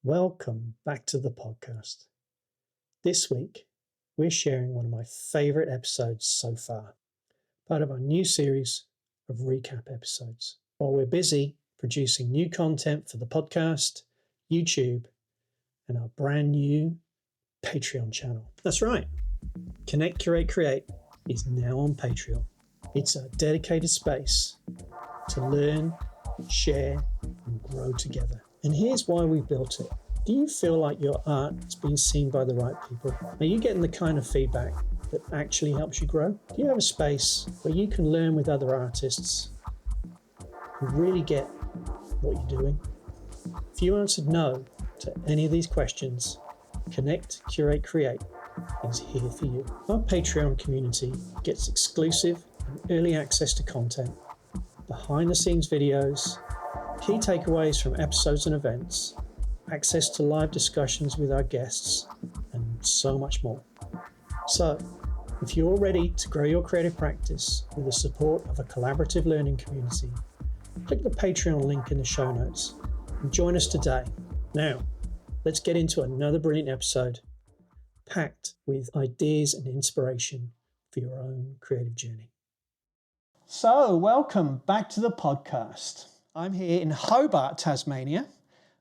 Welcome back to the podcast. This week, we're sharing one of my favourite episodes so far, part of our new series of recap episodes. While we're busy producing new content for the podcast, YouTube, and our brand new Patreon channel. That's right, Connect, Curate, Create is now on Patreon. It's a dedicated space to learn, share, and grow together. And here's why we built it. Do you feel like your art is being seen by the right people? Are you getting the kind of feedback that actually helps you grow? Do you have a space where you can learn with other artists who really get what you're doing? If you answered no to any of these questions, Connect, Curate, Create is here for you. Our Patreon community gets exclusive and early access to content, behind the scenes videos, key takeaways from episodes and events, access to live discussions with our guests, and so much more. So, if you're ready to grow your creative practice with the support of a collaborative learning community, click the Patreon link in the show notes and join us today. Now, let's get into another brilliant episode, packed with ideas and inspiration for your own creative journey. So, welcome back to the podcast. I'm here in Hobart, Tasmania,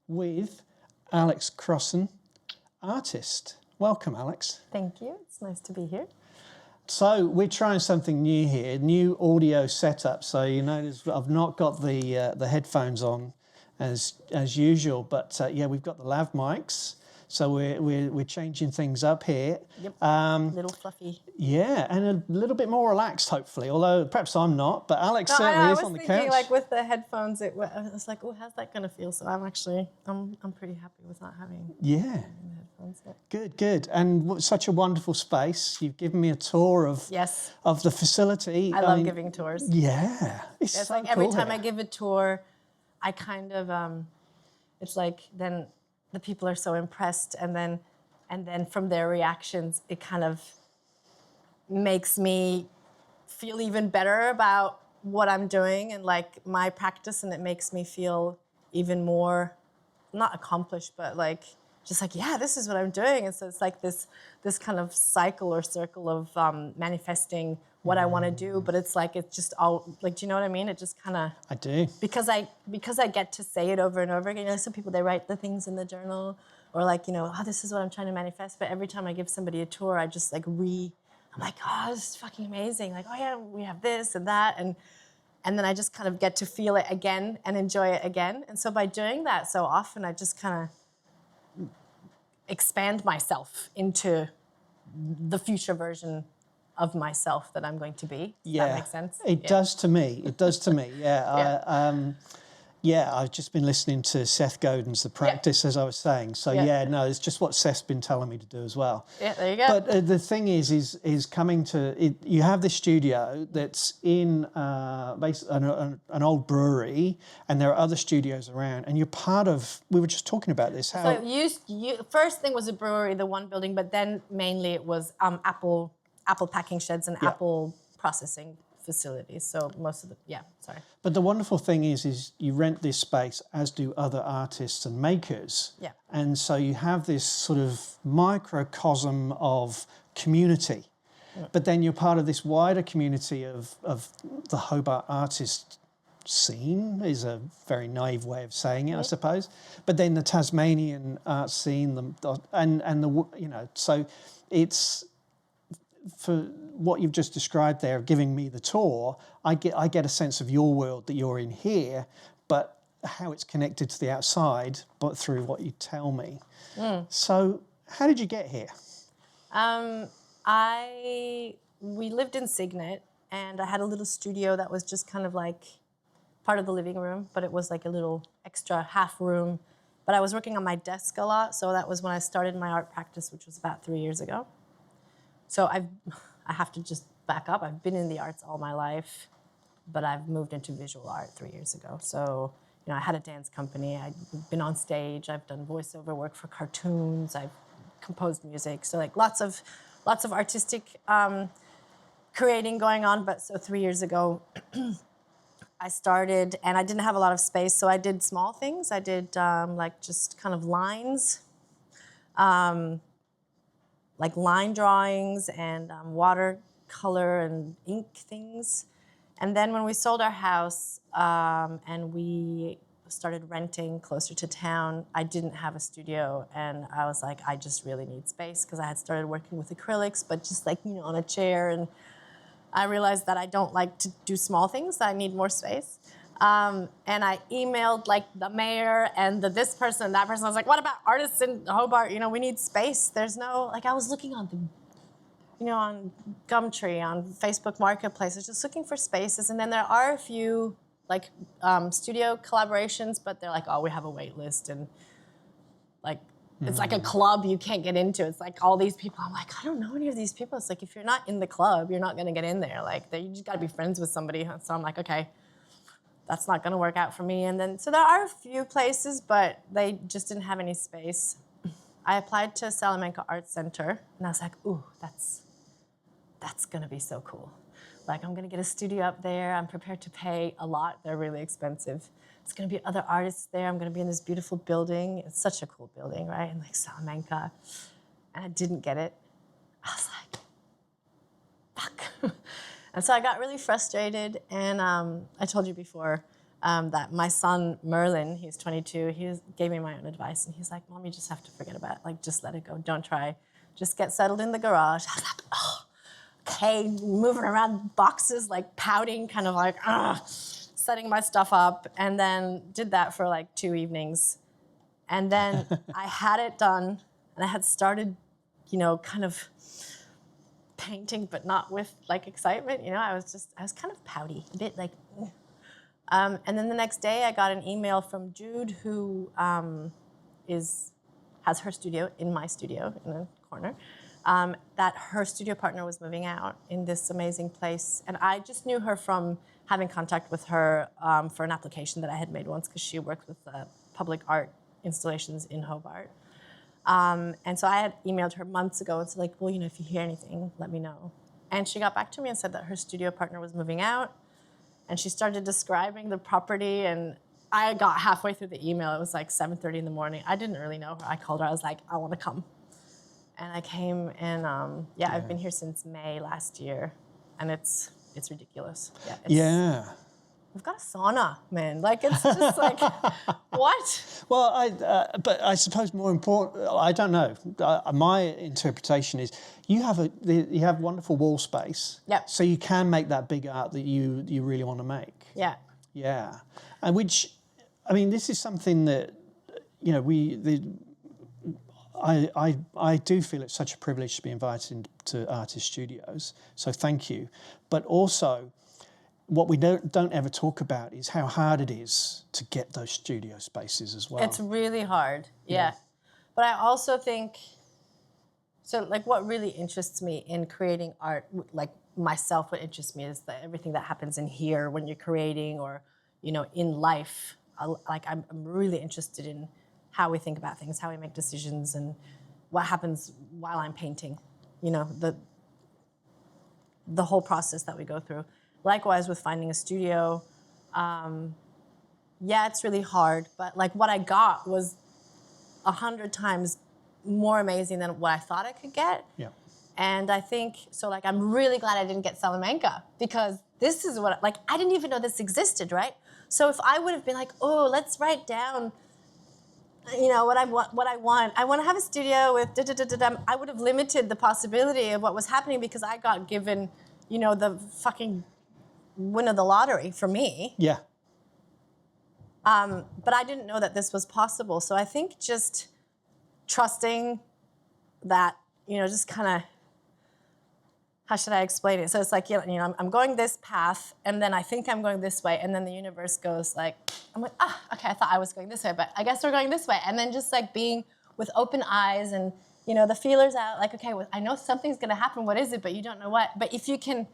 with Aleks Crossan, artist. Welcome, Aleks. Thank you. It's nice to be here. So we're trying something new here, new audio setup. So you notice I've not got the headphones on as usual, but yeah, we've got the lav mics. So we're changing things up here. Yep. Little fluffy. Yeah, and a little bit more relaxed, hopefully. Although perhaps I'm not, but Aleks certainly is on the couch. I was thinking, like with the headphones, I was like, oh, how's that going to feel? So I'm pretty happy with not having the headphones. Good. And such a wonderful space. You've given me a tour of the facility. I love giving tours. Yeah, it's so like cool every time here. I give a tour, I kind of it's like then the people are so impressed, and then from their reactions, it kind of makes me feel even better about what I'm doing and like my practice, and it makes me feel even more, not accomplished, but like just like, yeah, this is what I'm doing. And so it's like this kind of cycle or circle of manifesting what I want to do, but it's like it's just all like, do you know what I mean? It just kind of I do, because I get to say it over and over again. You know, some people, they write the things in the journal, or like, you know, oh, this is what I'm trying to manifest. But every time I give somebody a tour, I just like I'm like, oh, this is fucking amazing. Like, oh yeah, we have this and that, and then I just kind of get to feel it again and enjoy it again. And so by doing that so often, I just kind of expand myself into the future version of myself that I'm going to be. Does that make sense? It does to me. It does to me. Yeah. I've just been listening to Seth Godin's The Practice, as I was saying. So it's just what Seth's been telling me to do as well. Yeah, there you go. But the thing is coming to it. You have this studio that's in an old brewery, and there are other studios around, and you're part of. We were just talking about this. How so first thing was a brewery, the one building, but then mainly it was Apple packing sheds and Apple processing facilities. So most of But the wonderful thing is you rent this space, as do other artists and makers. Yeah. And so you have this sort of microcosm of community. Yeah. But then you're part of this wider community of the Hobart artist scene, is a very naive way of saying it, I suppose. But then the Tasmanian art scene, so it's, for what you've just described there, giving me the tour, I get a sense of your world that you're in here, but how it's connected to the outside, but through what you tell me. So how did you get here? We lived in Signet, and I had a little studio that was just kind of like part of the living room, but it was like a little extra half room. But I was working on my desk a lot, so that was when I started my art practice, which was about 3 years ago. So I have to just back up. I've been in the arts all my life, but I've moved into visual art 3 years ago. So, you know, I had a dance company. I've been on stage. I've done voiceover work for cartoons. I've composed music. So like lots of artistic creating going on. But so 3 years ago, I started, and I didn't have a lot of space, so I did small things. I did like just kind of lines, like line drawings and watercolor and ink things. And then when we sold our house and we started renting closer to town, I didn't have a studio, and I was like, I just really need space, because I had started working with acrylics, but just like, you know, on a chair, and I realized that I don't like to do small things, that I need more space. And I emailed like the mayor and this person and that person. I was like, what about artists in Hobart? You know, we need space. There's no, like I was looking on the, you know, on Gumtree, on Facebook Marketplaces, just looking for spaces. And then there are a few like studio collaborations, but they're like, oh, we have a wait list, and like, it's like a club you can't get into. It's like all these people. I'm like, I don't know any of these people. It's like, if you're not in the club, you're not gonna get in there. Like, you just gotta be friends with somebody. So I'm like, okay, that's not gonna work out for me. And then, so there are a few places, but they just didn't have any space. I applied to Salamanca Arts Center, and I was like, ooh, that's gonna be so cool. Like, I'm gonna get a studio up there. I'm prepared to pay a lot. They're really expensive. It's gonna be other artists there. I'm gonna be in this beautiful building. It's such a cool building, right? In like Salamanca. And I didn't get it. I was like, fuck. And so I got really frustrated. And I told you before that my son, Merlin, he's 22, gave me my own advice. And he's like, Mom, you just have to forget about it. Like, just let it go. Don't try. Just get settled in the garage. I was like, oh, okay. Moving around boxes, like pouting, kind of like, setting my stuff up, and then did that for like 2 evenings. And then I had it done, and I had started, you know, kind of painting, but not with like excitement. You know, I was kind of pouty, a bit like, and then the next day I got an email from Jude, who has her studio in my studio in a corner, that her studio partner was moving out in this amazing place. And I just knew her from having contact with her for an application that I had made once, because she worked with public art installations in Hobart. And so I had emailed her months ago and said, like, well, you know, if you hear anything, let me know. And she got back to me and said that her studio partner was moving out, and she started describing the property, and I got halfway through the email. It was like 7:30 in the morning. I didn't really know her. I called her. I was like, I want to come. And I came, and I've been here since May last year, and it's ridiculous. Yeah. We've got a sauna, man. Like, it's just like, what? Well, but I suppose more important, I don't know. My interpretation is you have wonderful wall space. Yep. So you can make that big art that you really want to make. Yeah. Yeah. And which, I mean, this is something that, you know, I do feel it's such a privilege to be invited to artist studios. So thank you. But also, what we don't ever talk about is how hard it is to get those studio spaces as well. It's really hard, yeah. But I also think, so like what really interests me in creating art, like myself, what interests me is everything that happens in here when you're creating, or, you know, in life. I'm really interested in how we think about things, how we make decisions, and what happens while I'm painting, you know, the whole process that we go through. Likewise with finding a studio, it's really hard, but like what I got was 100 times more amazing than what I thought I could get. Yeah. And I think, so like, I'm really glad I didn't get Salamanca, because this is what, like, I didn't even know this existed, right? So if I would have been like, oh, let's write down, you know, what I want to have a studio with I would have limited the possibility of what was happening, because I got given, you know, the fucking win of the lottery for me. Yeah. But I didn't know that this was possible. So I think just trusting that, you know, just kind of, how should I explain it? So it's like, you know, I'm going this path, and then I think I'm going this way, and then the universe goes like, I'm like, okay, I thought I was going this way, but I guess we're going this way. And then just like being with open eyes, and, you know, the feelers out, like, okay, well, I know something's going to happen. What is it? But you don't know what. But if you can,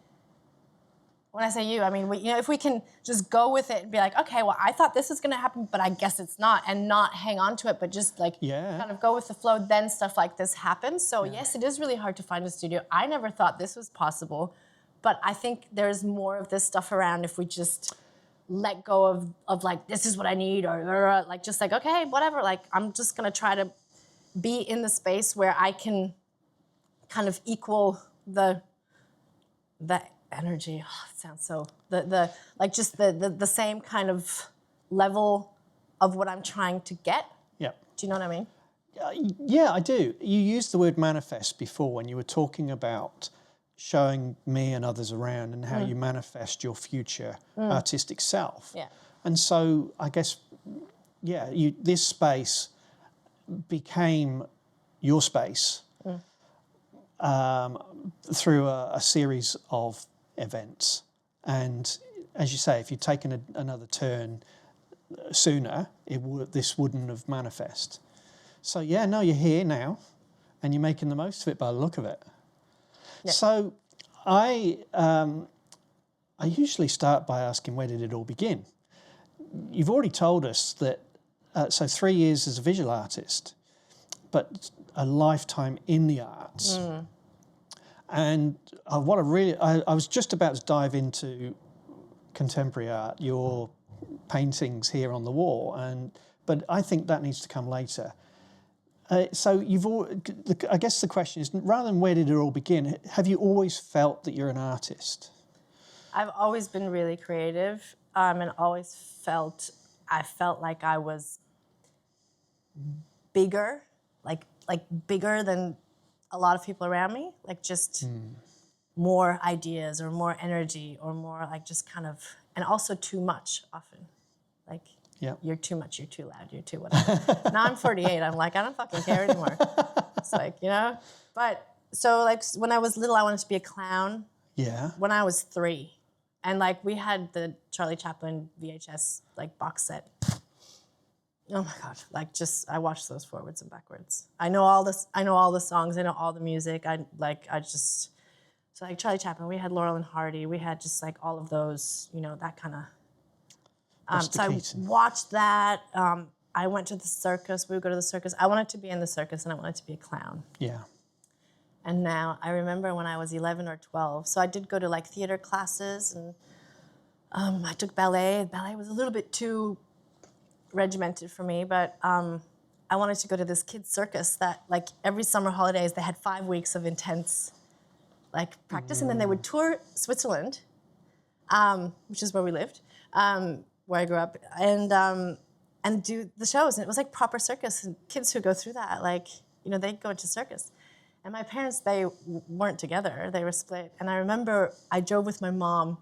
when I say you, I mean, you know, if we can just go with it and be like, okay, well, I thought this was going to happen, but I guess it's not, and not hang on to it, but just like kind of go with the flow, then stuff like this happens. So yes, it is really hard to find a studio. I never thought this was possible, but I think there's more of this stuff around if we just let go of like, this is what I need, or like, just like, okay, whatever. Like, I'm just going to try to be in the space where I can kind of equal the energy. Oh, it sounds so, the like just the same kind of level of what I'm trying to get. Yeah. Do you know what I mean? Yeah, I do. You used the word manifest before when you were talking about showing me and others around and how you manifest your future artistic self. Yeah. And so I guess, yeah, this space became your space through a series of events. And as you say, if you'd taken another turn sooner, this wouldn't have manifest. So yeah, no, you're here now, and you're making the most of it by the look of it. Yeah. So I usually start by asking, where did it all begin? You've already told us that, so 3 years as a visual artist, but a lifetime in the arts. And I was just about to dive into contemporary art, your paintings here on the wall, but I think that needs to come later. So I guess the question is, rather than where did it all begin, have you always felt that you're an artist? I've always been really creative, and always I felt like I was bigger, like bigger than a lot of people around me, like just more ideas or more energy or more like just kind of, and also too much often. Like, Yeah. you're too much, you're too loud, you're too whatever. Now I'm 48, I'm like, I don't fucking care anymore. It's like, you know? But so like when I was little, I wanted to be a clown. Yeah. When I was 3. And like we had the Charlie Chaplin VHS like box set. Oh my God, like just, I watched those forwards and backwards. I know all the songs, I know all the music. So like Charlie Chaplin, we had Laurel and Hardy, we had just like all of those, you know, that kind of. So I watched that. I went to the circus. We would go to the circus. I wanted to be in the circus and I wanted to be a clown. Yeah. And now I remember when I was 11 or 12. So I did go to like theater classes and I took ballet. Ballet was a little bit too regimented for me, but I wanted to go to this kids circus that like every summer holidays they had 5 weeks of intense like practice, and then they would tour Switzerland, which is where we lived. Where I grew up, and do the shows. And it was like proper circus. And kids who go through that, like, you know, they'd go into circus. And my parents, they weren't together. They were split. And I remember I drove with my mom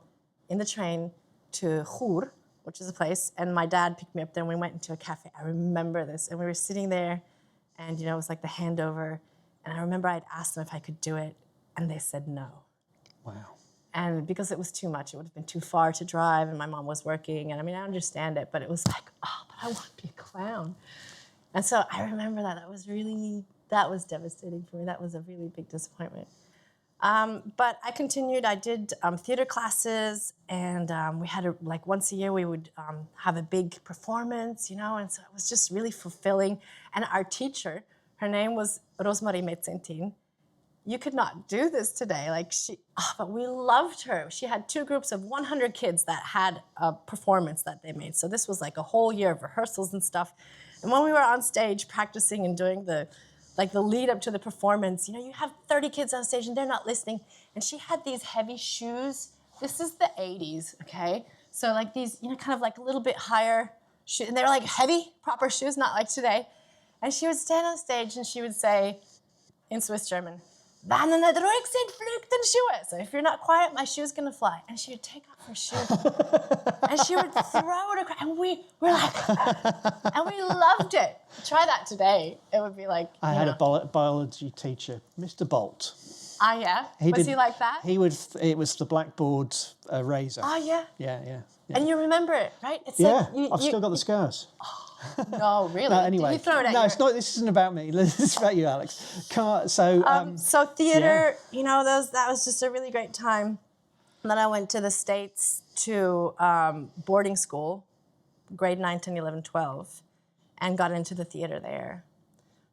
in the train to Hobart, which is a place, and my dad picked me up there and we went into a cafe. I remember this. And we were sitting there and, you know, it was like the handover. And I remember I'd asked them if I could do it, and they said no. Wow. And because it was too much, it would have been too far to drive, and my mom was working. And I mean, I understand it, but it was like, oh, but I want to be a clown. And so I remember that was devastating for me. That was a really big disappointment. But I continued. I did theater classes, and we had like once a year we would have a big performance, you know. And so it was just really fulfilling. And our teacher, her name was Rosemarie Metzentin. You could not do this today. Like but we loved her. She had 2 groups of 100 kids that had a performance that they made. So this was like a whole year of rehearsals and stuff. And when we were on stage practicing and doing the lead up to the performance, you know, you have 30 kids on stage and they're not listening. And she had these heavy shoes. This is the 80s, okay? So like these, you know, kind of like a little bit higher shoes. And they were like heavy, proper shoes, not like today. And she would stand on stage and she would say, in Swiss German, "Wanneer druk zijn vluchten Schuhe." So if you're not quiet, my shoe's gonna fly. And she would take off her shoe and she would throw it across. And we were like, and we loved it. Try that today. It would be like, I had a biology teacher, Mr. Bolt. Ah, yeah? Was he like that? It was the blackboard razor. Oh, yeah? Yeah. And you remember it, right? It's yeah, like I've still got the scars. No, really? No, anyway. Did you throw it at No, it's not. This isn't about me. This is about you, Alex. Come on. So theater, you know, that was just a really great time. And then I went to the States to boarding school, grade 9, 10, 11, 12, and got into the theater there.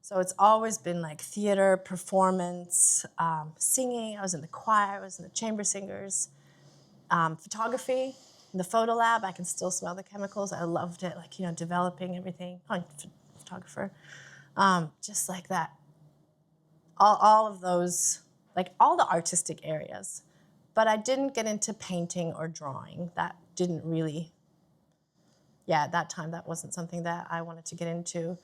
So it's always been like theater, performance, singing. I was in the choir. I was in the chamber singers, photography. in the photo lab, I can still smell the chemicals. I loved it, like, developing everything. I'm a photographer. Just like that. All of those, like all the artistic areas. But I didn't get into painting or drawing. That didn't really, at that time, that wasn't something that I wanted to get into.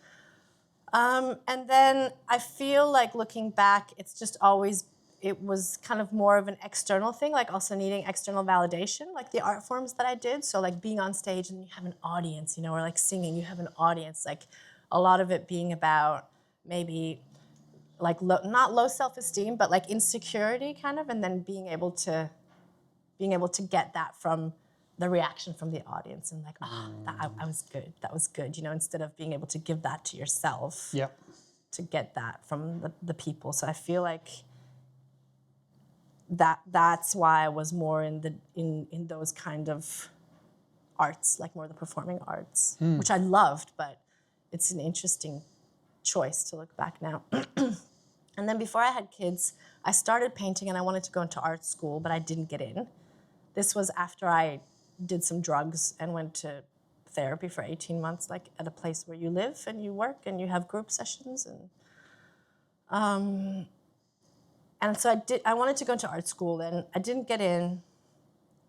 And then I feel like looking back, it was kind of more of an external thing, like also needing external validation, like the art forms that I did. So like being on stage and you have an audience, or like singing, you have an audience, like a lot of it being about maybe like not low self-esteem, but like insecurity kind of, and then being able to get that from the reaction from the audience and like, I was good. That was good, instead of being able to give that to yourself. Yep. To get that from the people. So I feel like that's why I was more in those kind of arts, like more the performing arts, which I loved, but it's an interesting choice to look back now. And then before I had kids, I started painting and I wanted to go into art school, but I didn't get in. This was after I did some drugs and went to therapy for 18 months, like at a place where you live and you work and you have group sessions. And so I wanted to go into art school and I didn't get in.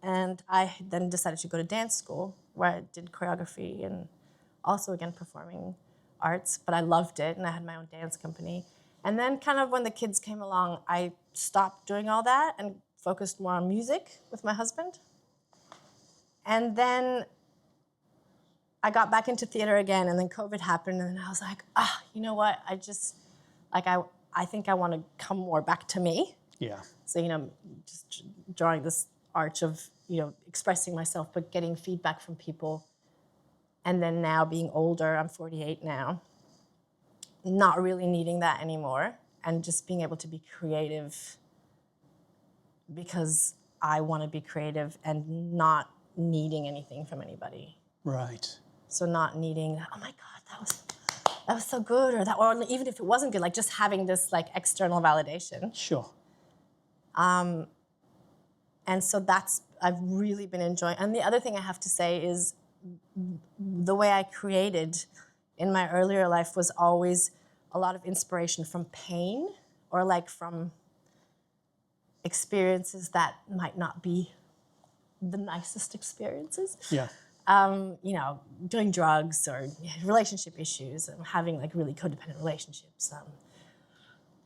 And I then decided to go to dance school where I did choreography and also, again, performing arts. But I loved it and I had my own dance company. And then kind of when the kids came along, I stopped doing all that and focused more on music with my husband. And then I got back into theater again, and then COVID happened, and then I was like, you know what? I think I want to come more back to me. Yeah. So, just drawing this arch of, expressing myself, but getting feedback from people. And then now being older, I'm 48 now, not really needing that anymore, and just being able to be creative because I want to be creative and not needing anything from anybody. Right. So not needing, oh my God, that was so good, or even if it wasn't good, like just having this like external validation. Sure. And so I've really been enjoying. And the other thing I have to say is the way I created in my earlier life was always a lot of inspiration from pain or like from experiences that might not be the nicest experiences. Yeah. Doing drugs or relationship issues and having like really codependent relationships,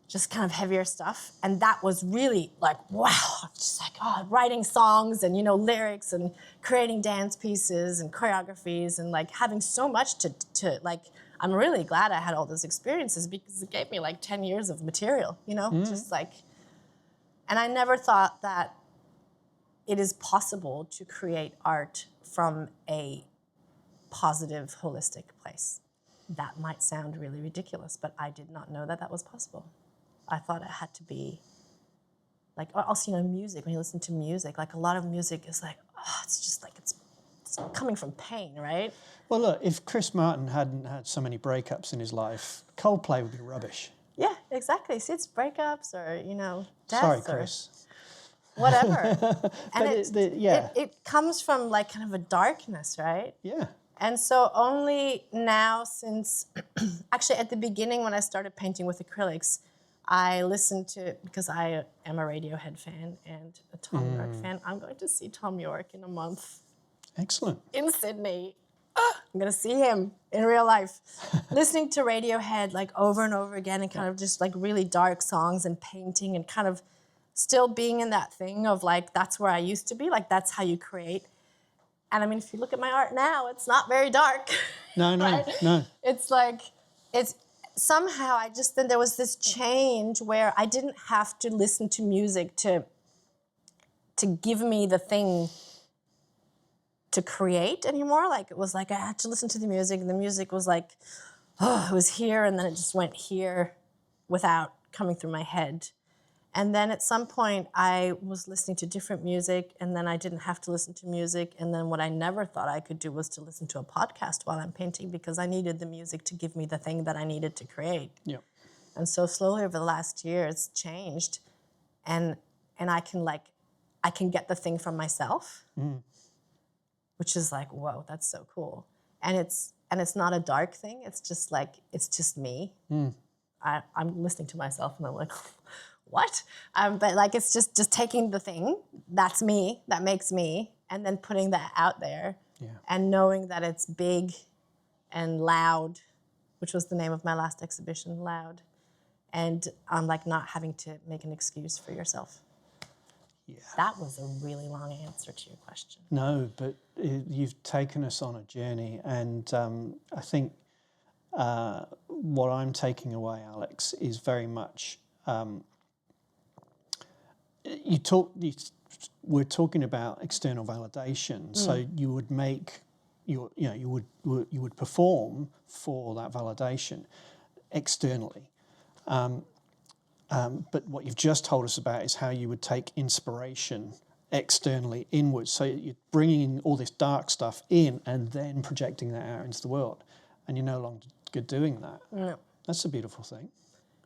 just kind of heavier stuff. And that was really like, wow, just like, writing songs and, lyrics and creating dance pieces and choreographies and like having so much to like, I'm really glad I had all those experiences because it gave me like 10 years of material, just like, and I never thought that it is possible to create art from a positive, holistic place. That might sound really ridiculous, but I did not know that was possible. I thought it had to be like, also, music, when you listen to music, like a lot of music is like, it's just like, it's coming from pain, right? Well, look, if Chris Martin hadn't had so many breakups in his life, Coldplay would be rubbish. Yeah, exactly. See, it's breakups or, death. Sorry, Chris. Whatever. And it comes from like kind of a darkness, right? Yeah. And so only now since, actually at the beginning when I started painting with acrylics, I listened to, because I am a Radiohead fan and a Tom York fan, I'm going to see Tom York in a month. Excellent. In Sydney. I'm going to see him in real life. Listening to Radiohead like over and over again and kind of just like really dark songs and painting and kind of still being in that thing of like, that's where I used to be, like that's how you create. And I mean, if you look at my art now, it's not very dark. No, right? no. It's like, somehow then there was this change where I didn't have to listen to music to give me the thing to create anymore. Like it was like I had to listen to the music and the music was like, it was here and then it just went here without coming through my head. And then at some point I was listening to different music and then I didn't have to listen to music. And then what I never thought I could do was to listen to a podcast while I'm painting because I needed the music to give me the thing that I needed to create. Yeah. And so slowly over the last year it's changed and I can get the thing from myself. which is like, whoa, that's so cool. And it's not a dark thing. It's just like, it's just me. I'm listening to myself and I'm like, what? But like, it's just taking the thing that's me, that makes me, and then putting that out there and knowing that it's big and loud, which was the name of my last exhibition, Loud. And like not having to make an excuse for yourself. Yeah. That was a really long answer to your question. No, but you've taken us on a journey, and I think what I'm taking away, Aleks, is very much we're talking about external validation. So you would make you would perform for that validation externally. But what you've just told us about is how you would take inspiration externally inwards. So you're bringing all this dark stuff in and then projecting that out into the world. And you're no longer doing that. No. That's a beautiful thing.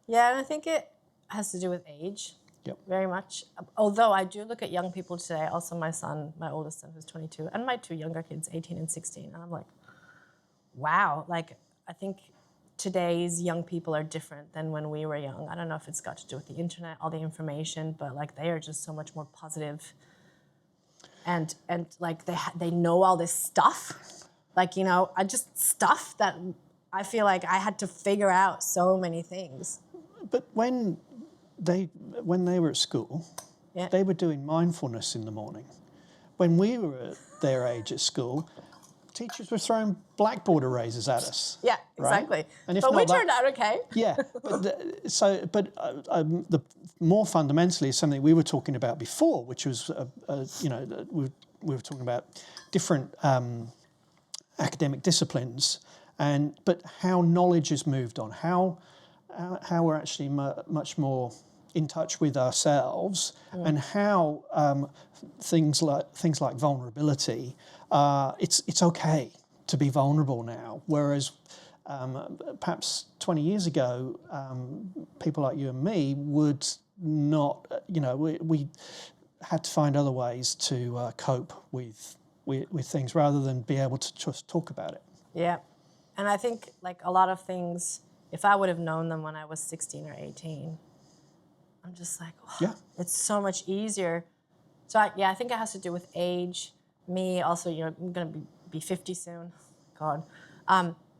Yeah, and I think it has to do with age. Yep. Very much. Although I do look at young people today, also my son, my oldest son who's 22, and my two younger kids, 18 and 16. And I'm like, wow, like I think today's young people are different than when we were young. I don't know if it's got to do with the internet, all the information, but like they are just so much more positive. And like they know all this stuff. Like, you know, stuff that I feel like I had to figure out so many things. But when they were at school, they were doing mindfulness in the morning. When we were at their age at school, teachers were throwing blackboard erasers at us. Yeah, exactly. Right? And but we turned out okay. Yeah. But the more fundamentally is something we were talking about before, which was we were talking about different academic disciplines, but how knowledge has moved on, how we're actually much more in touch with ourselves, and how things like vulnerability. It's okay to be vulnerable now, whereas perhaps 20 years ago, people like you and me would not. We had to find other ways to cope with things rather than be able to just talk about it. Yeah, and I think like a lot of things, if I would have known them when I was 16 or 18, I'm just like, it's so much easier. So I think it has to do with age. Me also, I'm going to be 50 soon. God,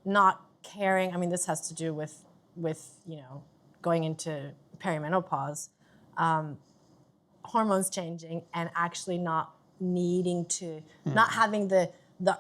not caring. I mean, this has to do with going into perimenopause, hormones changing, and actually not needing to, not having the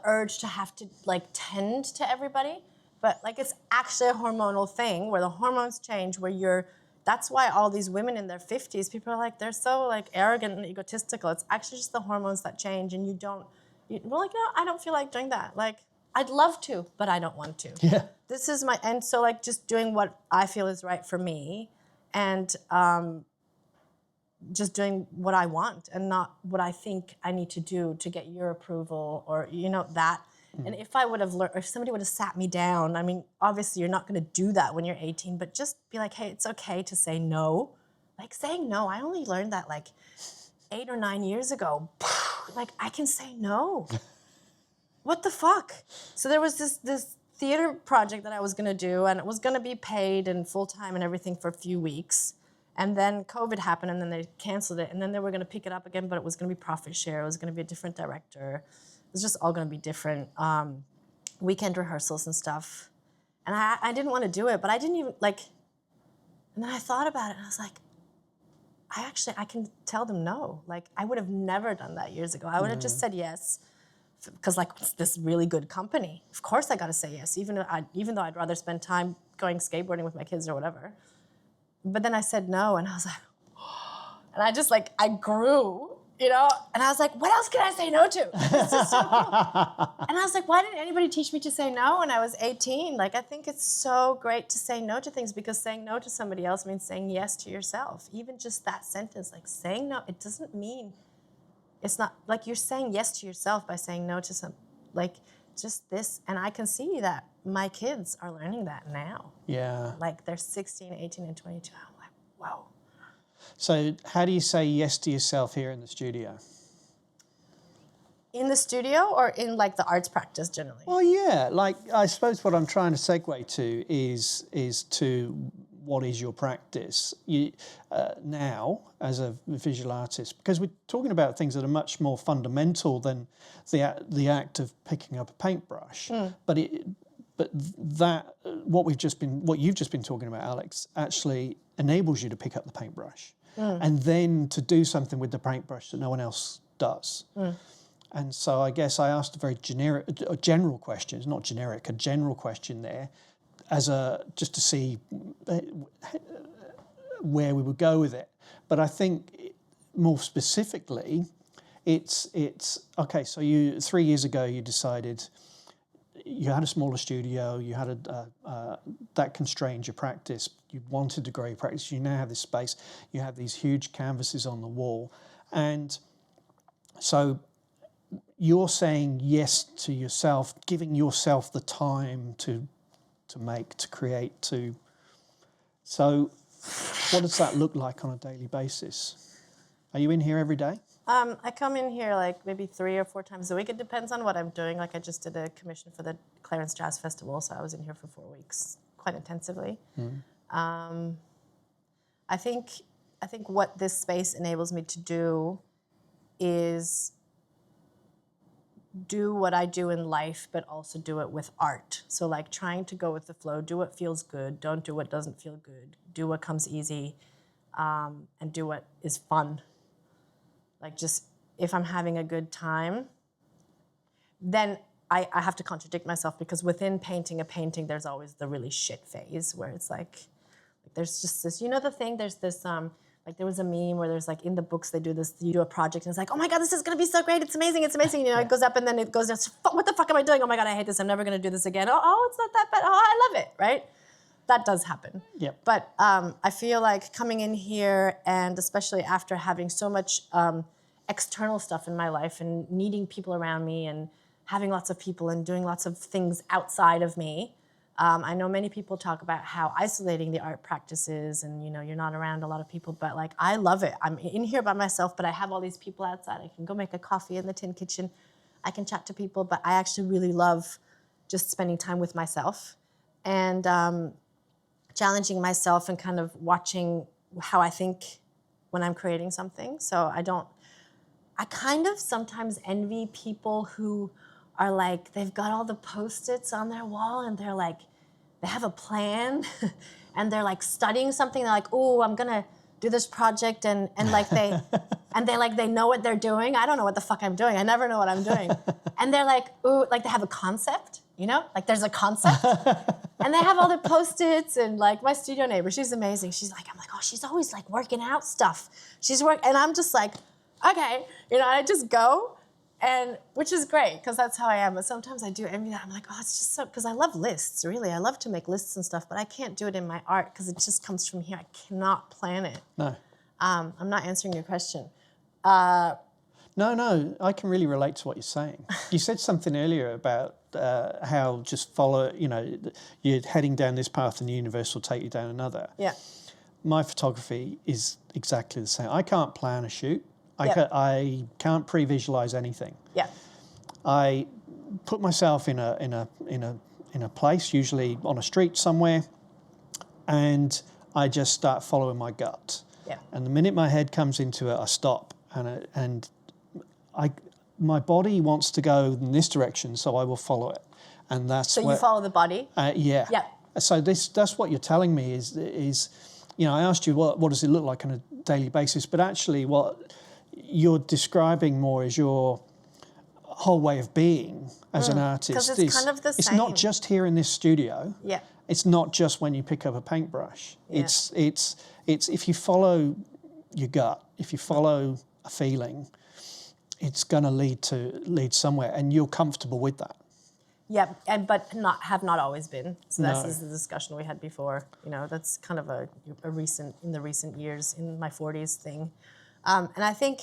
urge to have to like tend to everybody, but like it's actually a hormonal thing where the hormones change, where that's why all these women in their 50s, people are like, they're so like arrogant and egotistical. It's actually just the hormones that change, and we're like, no, I don't feel like doing that. Like, I'd love to, but I don't want to. Yeah. This is and so like just doing what I feel is right for me, and just doing what I want and not what I think I need to do to get your approval or, that. And if I would have learned, if somebody would have sat me down, I mean, obviously you're not going to do that when you're 18, but just be like, hey, it's okay to say no. Like saying no, I only learned that like 8 or 9 years ago. Like I can say no. What the fuck? So there was this theater project that I was going to do, and it was going to be paid and full-time and everything for a few weeks. And then COVID happened, and then they canceled it. And then they were going to pick it up again, but it was going to be profit share. It was going to be a different director. It was just all going to be different. Weekend rehearsals and stuff. And I didn't want to do it, but I didn't even, like, and then I thought about it, and I was like, I can tell them no. Like, I would have never done that years ago. I would have just said yes, because, like, it's this really good company. Of course I got to say yes, even though I'd rather spend time going skateboarding with my kids or whatever. But then I said no, and I was like, and I just like, I grew, and I was like, what else can I say no to? This is so cool. And I was like, why didn't anybody teach me to say no when I was 18? Like, I think it's so great to say no to things, because saying no to somebody else means saying yes to yourself. Even just that sentence, like saying no, it doesn't mean, it's not, like you're saying yes to yourself by saying no to like just this. And I can see that my kids are learning that now. Yeah. Like they're 16, 18, and 22. I'm like, whoa. So how do you say yes to yourself here in the studio? In the studio or in like the arts practice generally? Well, yeah, like I suppose what I'm trying to segue to is to what is your practice now as a visual artist, because we're talking about things that are much more fundamental than the act of picking up a paintbrush. But that what you've just been talking about, Alex, actually enables you to pick up the paintbrush and then to do something with the paintbrush that no one else does. And so I guess I asked a very general question, not generic, a general question there, just to see where we would go with it. But I think more specifically, it's okay. So 3 years ago you decided you had a smaller studio, you had that constrained your practice. You wanted to grow your practice. You now have this space. You have these huge canvases on the wall, and so you're saying yes to yourself, giving yourself the time to make, to create, to. So what does that look like on a daily basis? Are you in here every day? I come in here like maybe 3 or 4 times a week. It depends on what I'm doing. Like I just did a commission for the Clarence Jazz Festival, so I was in here for 4 weeks, quite intensively. I think what this space enables me to do is do what I do in life, but also do it with art. So like trying to go with the flow, do what feels good, don't do what doesn't feel good, do what comes easy, and do what is fun. Like just, if I'm having a good time, then I have to contradict myself, because within painting a painting, there's always the really shit phase where it's like there's just this, the thing, there's this, like there was a meme where there's like in the books they do this, you do a project and it's like, oh my God, this is gonna be so great, it's amazing, it goes up and then it goes down, what the fuck am I doing? Oh my God, I hate this, I'm never gonna do this again. Oh, it's not that bad, oh, I love it, right? That does happen. Yep. But I feel like coming in here, and especially after having so much external stuff in my life and needing people around me and having lots of people and doing lots of things outside of me, I know many people talk about how isolating the art practice is, and you're not around a lot of people, but like I love it. I'm in here by myself, but I have all these people outside. I can go make a coffee in the tin kitchen. I can chat to people, but I actually really love just spending time with myself and challenging myself and kind of watching how I think when I'm creating something. So I kind of sometimes envy people who are like, they've got all the Post-its on their wall and they're like, they have a plan and they're like studying something. They're like, oh, I'm gonna do this project, and like they they know what they're doing. I don't know what the fuck I'm doing. I never know what I'm doing. And they're like, ooh, like they have a concept, like there's a concept. And they have all the Post-its, and like my studio neighbor, she's amazing. I'm like, oh, she's always like working out stuff. And I'm just like, okay, I just go. And which is great, because that's how I am. But sometimes I do envy that. I'm like, oh, it's just so, because I love lists, really. I love to make lists and stuff, but I can't do it in my art because it just comes from here. I cannot plan it. No. I'm not answering your question. No, I can really relate to what you're saying. You said something earlier about how just follow, you're heading down this path and the universe will take you down another. Yeah. My photography is exactly the same. I can't plan a shoot. I can't pre-visualize anything. Yeah. I put myself in a place, usually on a street somewhere, and I just start following my gut. Yeah. And the minute my head comes into it, I stop, and my body wants to go in this direction, so I will follow it, and that's. So you follow the body. Yeah. Yeah. So that's what you're telling me is I asked you what does it look like on a daily basis, but actually what you're describing more is your whole way of being as an artist. Because it's kind of the same. It's not just here in this studio. Yeah. It's not just when you pick up a paintbrush. Yeah. It's if you follow your gut, if you follow a feeling, it's going to lead somewhere, and you're comfortable with that. Yeah, but have not always been. So this is the discussion we had before. That's kind of a recent years, in my 40s thing. And I think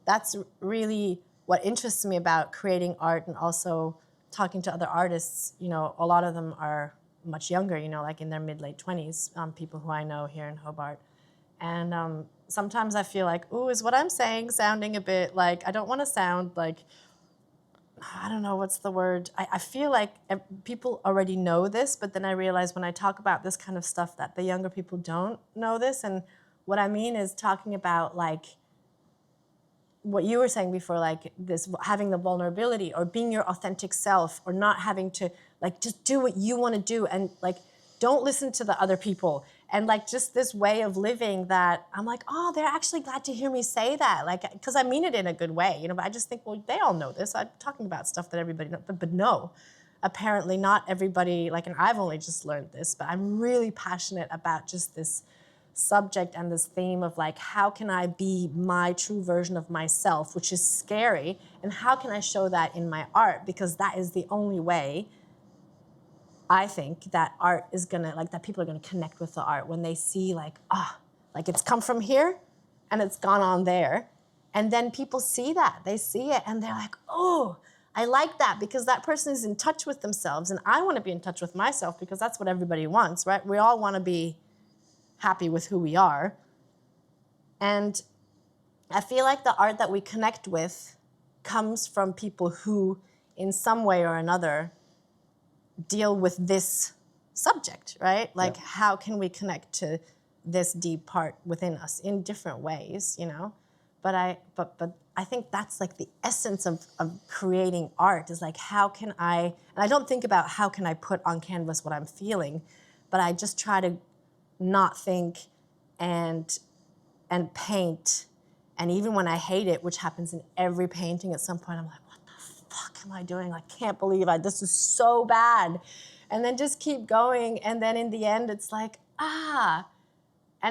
that's really what interests me about creating art, and also talking to other artists. A lot of them are much younger, like in their mid-late 20s, people who I know here in Hobart. And sometimes I feel like, ooh, is what I'm saying sounding a bit like, I don't want to sound like I don't know what's the word. I feel like people already know this, but then I realize when I talk about this kind of stuff that the younger people don't know this. And what I mean is talking about like what you were saying before, like this, having the vulnerability or being your authentic self, or not having to like just do what you want to do, and like don't listen to the other people, and like just this way of living that I'm like, oh, they're actually glad to hear me say that, like, because I mean it in a good way, you know. But I just think, well, they all know this. I'm talking about stuff that everybody knows, but no, apparently not everybody. Like, and I've only just learned this, but I'm really passionate about just this subject and this theme of like, how can I be my true version of myself, which is scary, and how can I show that in my art, because that is the only way I think that art is gonna, like, that people are gonna connect with the art, when they see like, like it's come from here and it's gone on there, and then people see that, they see it and they're like, oh, I like that, because that person is in touch with themselves, and I want to be in touch with myself, because that's what everybody wants, right? We all want to be happy with who we are. And I feel like the art that we connect with comes from people who, in some way or another, deal with this subject, right? Like, how can we connect to this deep part within us in different ways, you know? But I think that's like the essence of creating art, is like, how can I, and I don't think about how can I put on canvas what I'm feeling, but I just try to not think and paint. And even when I hate it, which happens in every painting, at some point I'm like, what the fuck am I doing? I can't believe this is so bad. And then just keep going. And then in the end, it's like, and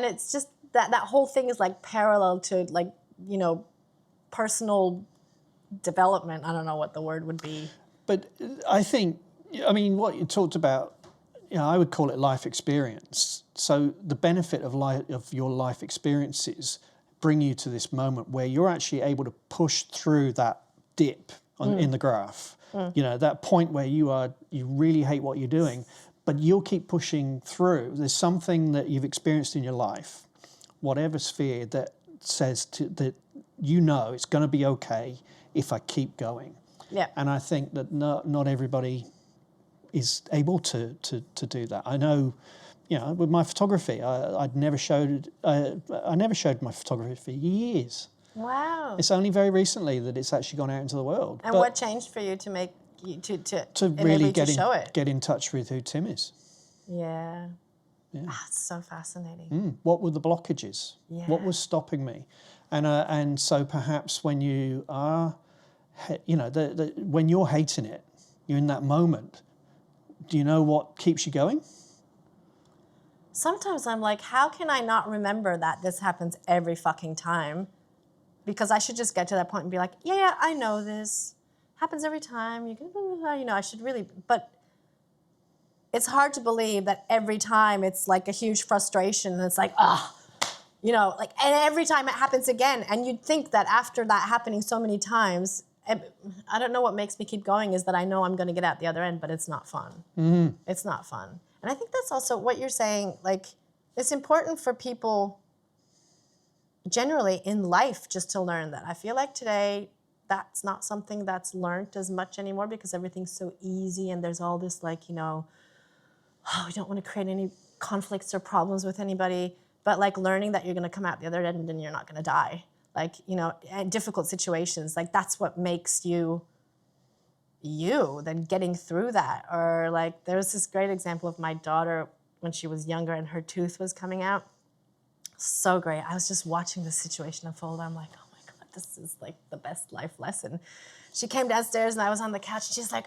it's just that whole thing is like parallel to, like, you know, personal development. I don't know what the word would be. But I think, I mean, what you talked about, you know, I would call it life experience. So the benefit of your life experiences bring you to this moment where you're actually able to push through that dip in the graph. You know, that point where you really hate what you're doing, but you'll keep pushing through. There's something that you've experienced in your life, whatever sphere, that says that you know it's going to be okay if I keep going. Yeah. And I think that not everybody is able to do that. I know, you know, with my photography, I never showed my photography for years. Wow. It's only very recently that it's actually gone out into the world. And what changed for you to make you to really show it? Get in touch with who Tim is? Yeah. It's so fascinating. What were the blockages? Yeah. What was stopping me? And so perhaps when you are, you know, when you're hating it, you're in that moment. Do you know what keeps you going? Sometimes I'm like, how can I not remember that this happens every fucking time? Because I should just get to that point and be like, yeah, I know this happens every time. You know, I should really, but it's hard to believe that every time it's like a huge frustration, and it's like, you know, like, and every time it happens again. And you'd think that after that happening so many times, I don't know what makes me keep going, is that I know I'm going to get out the other end, but it's not fun. Mm-hmm. It's not fun. And I think that's also what you're saying. Like, it's important for people generally in life just to learn that. I feel like today that's not something that's learned as much anymore, because everything's so easy, and there's all this, like, you know, we don't want to create any conflicts or problems with anybody, but like learning that you're going to come out the other end and you're not going to die. Like, you know, in difficult situations, like that's what makes you, then getting through that. Or like, there was this great example of my daughter when she was younger and her tooth was coming out. So great. I was just watching this situation unfold. I'm like, oh my God, this is like the best life lesson. She came downstairs and I was on the couch and she's like,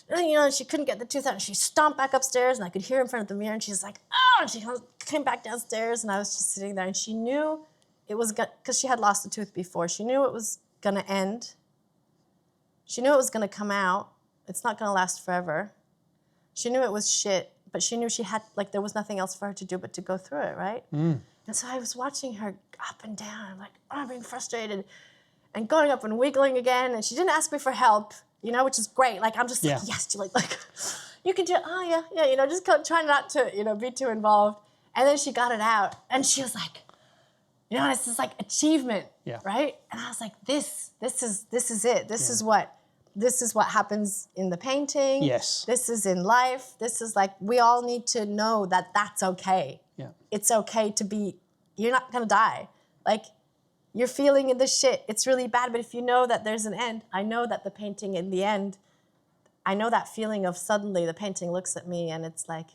and, you know, she couldn't get the tooth out, and she stomped back upstairs, and I could hear her in front of the mirror, and she's like, and she came back downstairs, and I was just sitting there, and she knew it was because she had lost a tooth before. She knew it was going to end. She knew it was going to come out. It's not going to last forever. She knew it was shit, but she knew she had, like, there was nothing else for her to do but to go through it, right? And so I was watching her up and down, like, being frustrated, and going up and wiggling again, and she didn't ask me for help, you know, which is great. Like, I'm just like, yes, like you can do it. Oh, yeah, you know, just try not to, you know, be too involved. And then she got it out, and she was like, you know, it's this like achievement, right? And I was like, this is it. This is what this is what happens in the painting. Yes. This is in life. This is like, we all need to know that that's okay. Yeah. It's okay to be, you're not going to die. Like, you're feeling in the shit. It's really bad. But if you know that there's an end, I know that the painting in the end, I know that feeling of suddenly the painting looks at me and it's like,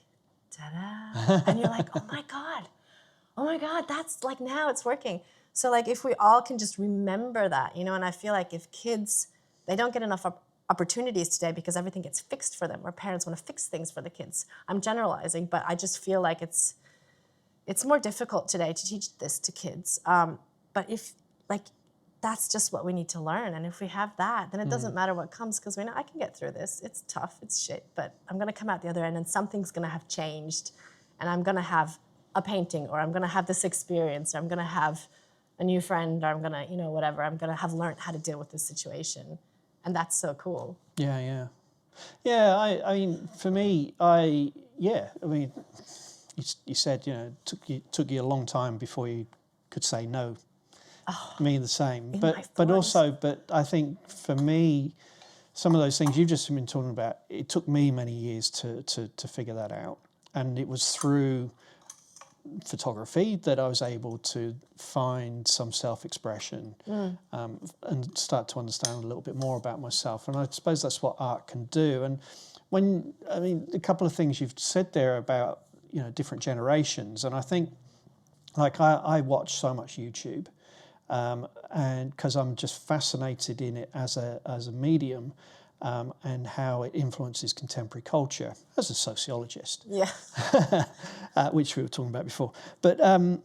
ta-da. And you're like, oh my God, that's like, now it's working. So like, if we all can just remember that, you know, and I feel like if kids, they don't get enough opportunities today because everything gets fixed for them, or parents want to fix things for the kids. I'm generalizing, but I just feel like it's more difficult today to teach this to kids. But if, like, that's just what we need to learn. And if we have that, then it doesn't matter what comes, because we know I can get through this. It's tough, it's shit, but I'm going to come out the other end and something's going to have changed. And I'm going to have a painting, or I'm going to have this experience, or I'm going to have a new friend, or I'm going to, you know, whatever. I'm going to have learned how to deal with this situation. And that's so cool. Yeah. I mean, for me, I mean, you said, you know, it took you a long time before you could say no. Oh, me the same. But I think for me, some of those things you've just been talking about, it took me many years to figure that out. And it was through photography that I was able to find some self-expression and start to understand a little bit more about myself. And I suppose that's what art can do. And a couple of things you've said there about, you know, different generations. And I think, like, I watch so much YouTube, and because I'm just fascinated in it as a medium, and how it influences contemporary culture as a sociologist. Yeah. Which we were talking about before. But my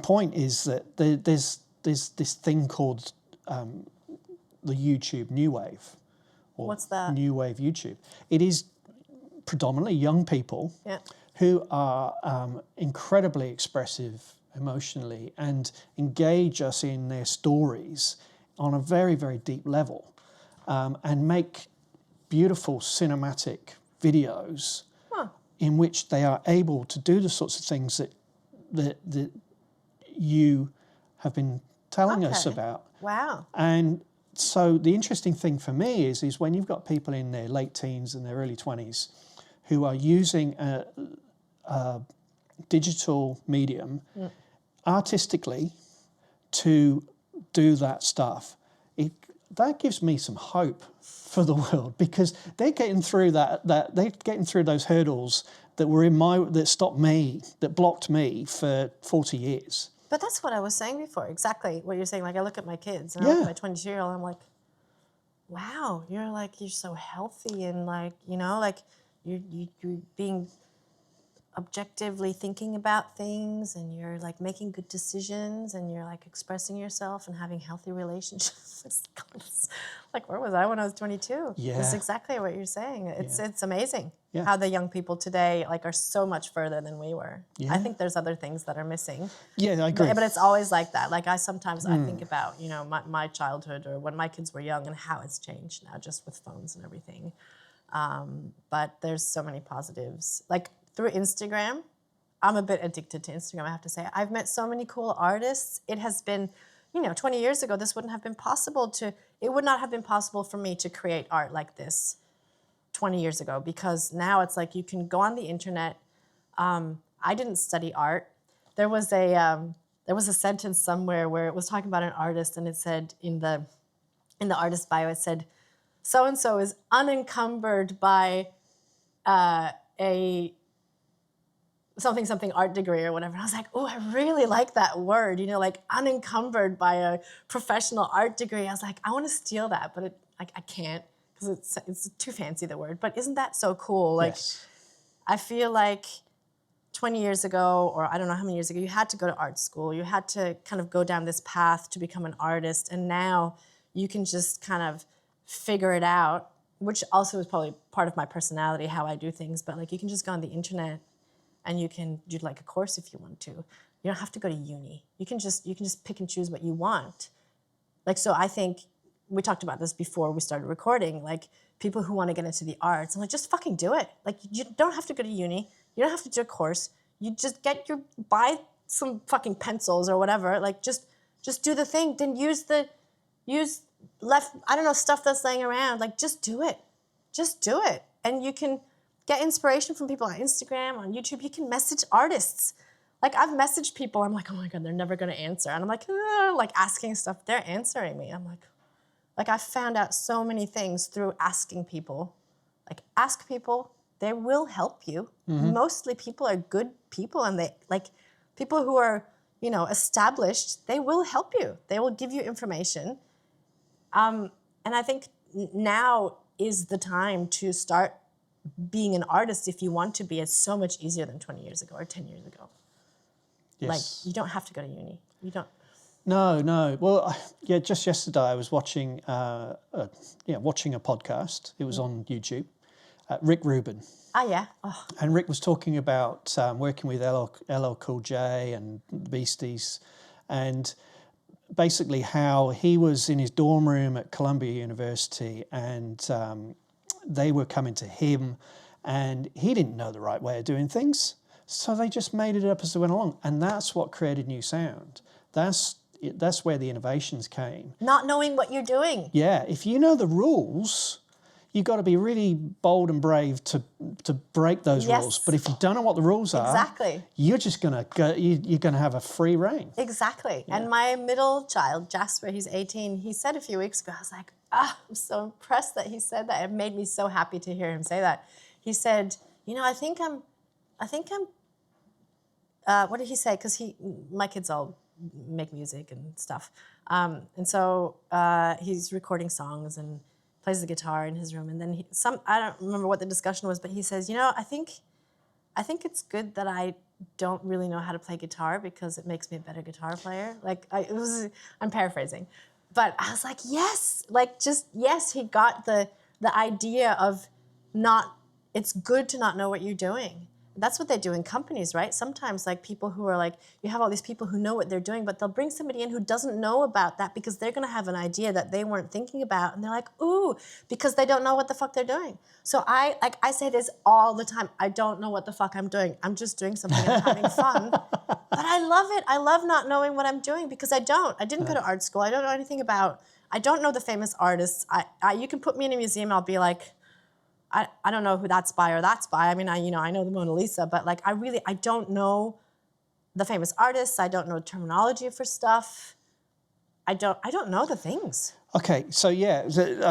point is that there's this thing called the YouTube New Wave. Or what's that? New Wave YouTube. It is predominantly young people who are incredibly expressive emotionally and engage us in their stories on a very, very deep level, and make beautiful cinematic videos in which they are able to do the sorts of things that you have been telling us about. Wow. And so the interesting thing for me is when you've got people in their late teens and their early 20s who are using a digital medium artistically to do that stuff, that gives me some hope for the world, because they're getting through they're getting through those hurdles that stopped me, that blocked me for 40 years. But that's what I was saying before, exactly what you're saying. Like, I look at my kids, and I look at my 22-year-old, I'm like, wow, you're so healthy, and like, you know, like you're being objectively thinking about things, and you're like making good decisions, and you're like expressing yourself and having healthy relationships. Like, where was I when I was 22? Yeah. It's exactly what you're saying. It's amazing how the young people today like are so much further than we were. I think there's other things that are missing. Yeah, I agree. But it's always like that. Like, I think about, you know, my childhood, or when my kids were young, and how it's changed now just with phones and everything. But there's so many positives. Like, through Instagram, I'm a bit addicted to Instagram, I have to say. I've met so many cool artists. It has been, you know, 20 years ago, it would not have been possible for me to create art like this 20 years ago, because now it's like you can go on the internet. I didn't study art. There was a sentence somewhere where it was talking about an artist, and it said in the artist bio, it said, so-and-so is unencumbered by a something art degree or whatever. And I was like, oh, I really like that word, you know, like unencumbered by a professional art degree. I was like, I want to steal that, but I can't, because it's too fancy, the word. But isn't that so cool? Like, yes. I feel like 20 years ago, or I don't know how many years ago, you had to go to art school. You had to kind of go down this path to become an artist. And now you can just kind of figure it out, which also is probably part of my personality, how I do things. But like, you can just go on the internet and you can do like a course if you want to. You don't have to go to uni. You can just pick and choose what you want. Like, so I think we talked about this before we started recording, like people who want to get into the arts, I'm like, just fucking do it. Like, you don't have to go to uni. You don't have to do a course. You just buy some fucking pencils or whatever. Like, just do the thing. Then use stuff that's laying around. Like, just do it. Just do it. And you can get inspiration from people on Instagram, on YouTube. You can message artists. Like, I've messaged people. I'm like, oh my God, they're never going to answer. And I'm like asking stuff. They're answering me. I'm like, I found out so many things through asking people. Like, ask people. They will help you. Mostly people are good people, and people who are, established, they will help you. They will give you information. And I think now is the time to start being an artist if you want to be. It's so much easier than 20 years ago or 10 years ago. Yes. Like, you don't have to go to uni. You don't. No. Well, yeah, just yesterday I was watching a podcast. It was on YouTube. Rick Rubin. Ah, yeah. Oh. And Rick was talking about working with LL Cool J and the Beasties, and basically how he was in his dorm room at Columbia University, and they were coming to him, and he didn't know the right way of doing things, so they just made it up as they went along, and that's what created new sound. That's where the innovations came. Not knowing what you're doing. Yeah, if you know the rules, you've got to be really bold and brave to break those rules. But if you don't know what the rules are, you're just gonna go. You're gonna have a free reign. Exactly. Yeah. And my middle child, Jasper, he's 18. He said a few weeks ago, I was like, I'm so impressed that he said that. It made me so happy to hear him say that. He said, I think I'm. What did he say? Because my kids all make music and stuff, and so he's recording songs and plays the guitar in his room, and then I don't remember what the discussion was, but he says, I think it's good that I don't really know how to play guitar because it makes me a better guitar player. I'm paraphrasing, but I was like, yes, yes, he got the idea of it's good to not know what you're doing. That's what they do in companies, right? Sometimes people who are you have all these people who know what they're doing, but they'll bring somebody in who doesn't know about that because they're going to have an idea that they weren't thinking about. And they're like, ooh, because they don't know what the fuck they're doing. So I say this all the time. I don't know what the fuck I'm doing. I'm just doing something and I'm having fun. But I love it. I love not knowing what I'm doing because I don't. I didn't go to art school. I don't know anything I don't know the famous artists. You can put me in a museum and I'll be like, I don't know who that's by or that's by. I mean, I know the Mona Lisa, but I don't know the famous artists. I don't know terminology for stuff. I don't know the things. Okay, so yeah,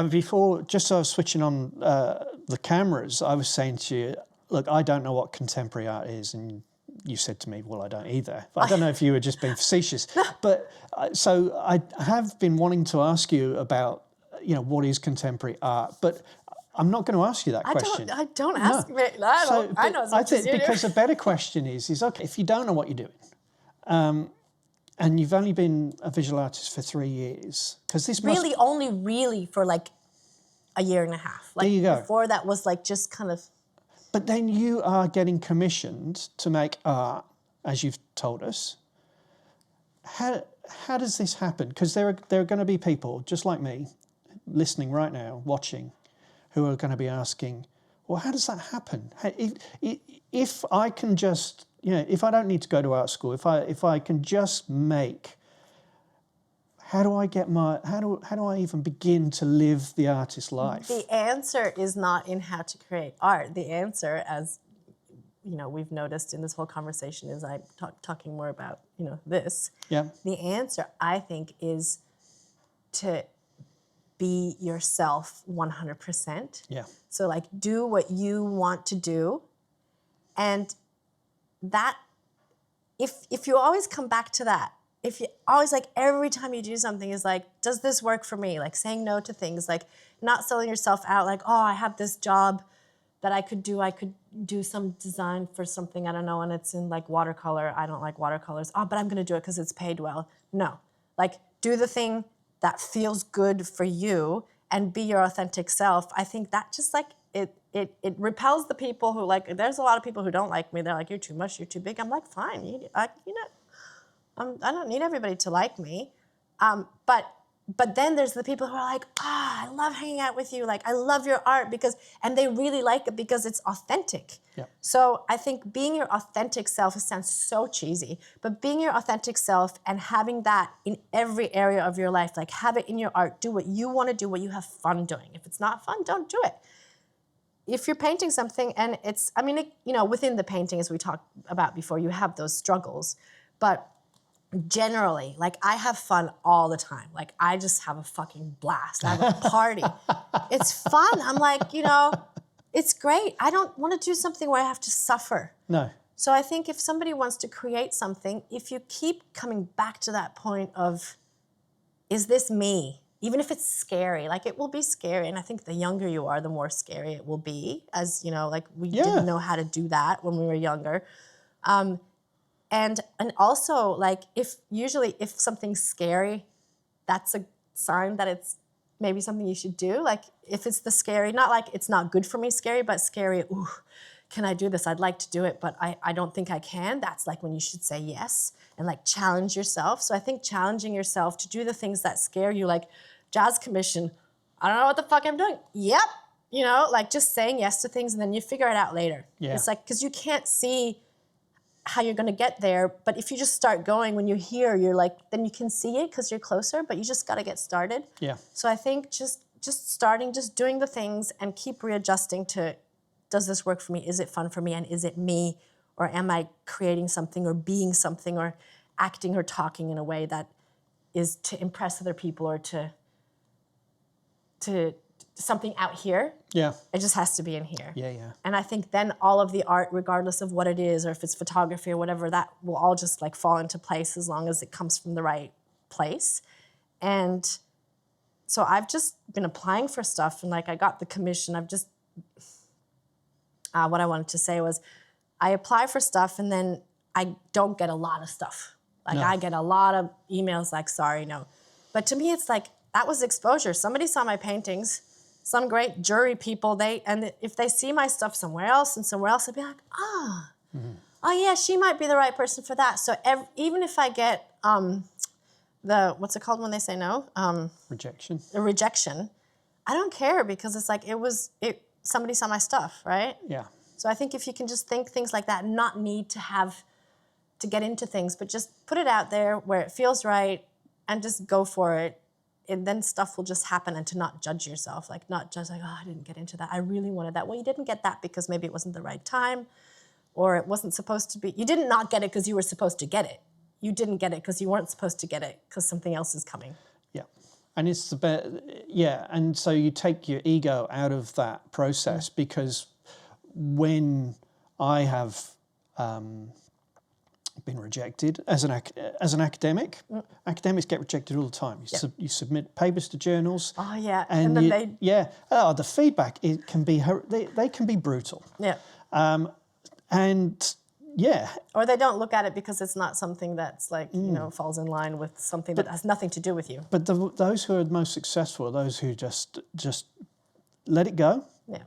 before, just so I was switching on the cameras, I was saying to you, look, I don't know what contemporary art is, and you said to me, well, I don't either. But I don't know if you were just being facetious. But so I have been wanting to ask you about, what is contemporary art, but I'm not going to ask you that question. I don't ask me. I know as much as you do. Because a better question is okay, if you don't know what you're doing, and you've only been a visual artist for 3 years, because this only really for a year and a half. There you go. Before that was just kind of. But then you are getting commissioned to make art, as you've told us. How does this happen? Because there are going to be people just like me, listening right now, watching, who are going to be asking, well, how does that happen? If I can just, if I don't need to go to art school, if I can just make, how do I even begin to live the artist life? The answer is not in how to create art. The answer, as we've noticed in this whole conversation, is I'm talking more about this. Yeah. The answer, I think, is to be yourself 100%. Yeah. So do what you want to do, and that if you always come back to that, if you always every time you do something is does this work for me? Saying no to things, not selling yourself out. Oh, I have this job that I could do some design for something, I don't know, and it's in watercolor. I don't like watercolors. Oh, but I'm gonna do it because it's paid well. No, do the thing that feels good for you and be your authentic self. I think that just it repels the people who there's a lot of people who don't like me. They're like, you're too much, you're too big. I'm like, fine, I don't need everybody to like me. But but then there's the people who are like, I love hanging out with you. Like, I love your art and they really like it because it's authentic. Yeah. So I think being your authentic self, it sounds so cheesy, but being your authentic self and having that in every area of your life, like have it in your art, do what you want to do, what you have fun doing. If it's not fun, don't do it. If you're painting something and it's, I mean, within the painting, as we talked about before, you have those struggles, but generally, like I have fun all the time. Like I just have a fucking blast. I have a party. It's fun. I'm like, it's great. I don't want to do something where I have to suffer. No. So I think if somebody wants to create something, if you keep coming back to that point of, is this me? Even if it's scary, like it will be scary. And I think the younger you are, the more scary it will be, as like we didn't know how to do that when we were younger. And also, like, if something's scary, that's a sign that it's maybe something you should do. Like, if it's the scary, not like it's not good for me scary, but scary, ooh, can I do this? I'd like to do it, but I don't think I can. That's like when you should say yes and like challenge yourself. So I think challenging yourself to do the things that scare you, like jazz commission, I don't know what the fuck I'm doing. Yep. Like just saying yes to things and then you figure it out later. Yeah. It's like, because you can't see how you're going to get there. But if you just start going, when you're here, you're like, then you can see it because you're closer, but you just got to get started. Yeah. So I think just starting, just doing the things and keep readjusting to, does this work for me? Is it fun for me? And is it me? Or am I creating something or being something or acting or talking in a way that is to impress other people or to something out here? Yeah. It just has to be in here. Yeah, yeah. And I think then all of the art, regardless of what it is, or if it's photography or whatever, that will all just like fall into place as long as it comes from the right place. And so I've just been applying for stuff and like I got the commission. What I wanted to say was I apply for stuff and then I don't get a lot of stuff. Like I get a lot of emails like, sorry, no. But to me, it's like, that was exposure. Somebody saw my paintings, some great jury people, and if they see my stuff somewhere else, I'd be like, oh yeah, she might be the right person for that. So even if I get what's it called when they say no? Rejection. A rejection. I don't care because it's like somebody saw my stuff, right? Yeah. So I think if you can just think things like that, not need to have to get into things, but just put it out there where it feels right and just go for it. And then stuff will just happen, and to not judge yourself, like not just like, oh, I didn't get into that. I really wanted that. Well, you didn't get that because maybe it wasn't the right time or it wasn't supposed to be. You didn't not get it because you were supposed to get it. You didn't get it because you weren't supposed to get it because something else is coming. Yeah. And it's the best. Yeah. And so you take your ego out of that process because when I have been rejected as an academic. Academics get rejected all the time. You submit papers to journals. Oh yeah, and then the feedback they can be brutal. Yeah. And yeah. Or they don't look at it because it's not something that's like falls in line with something that has nothing to do with you. But those who are the most successful are those who just let it go. Yeah.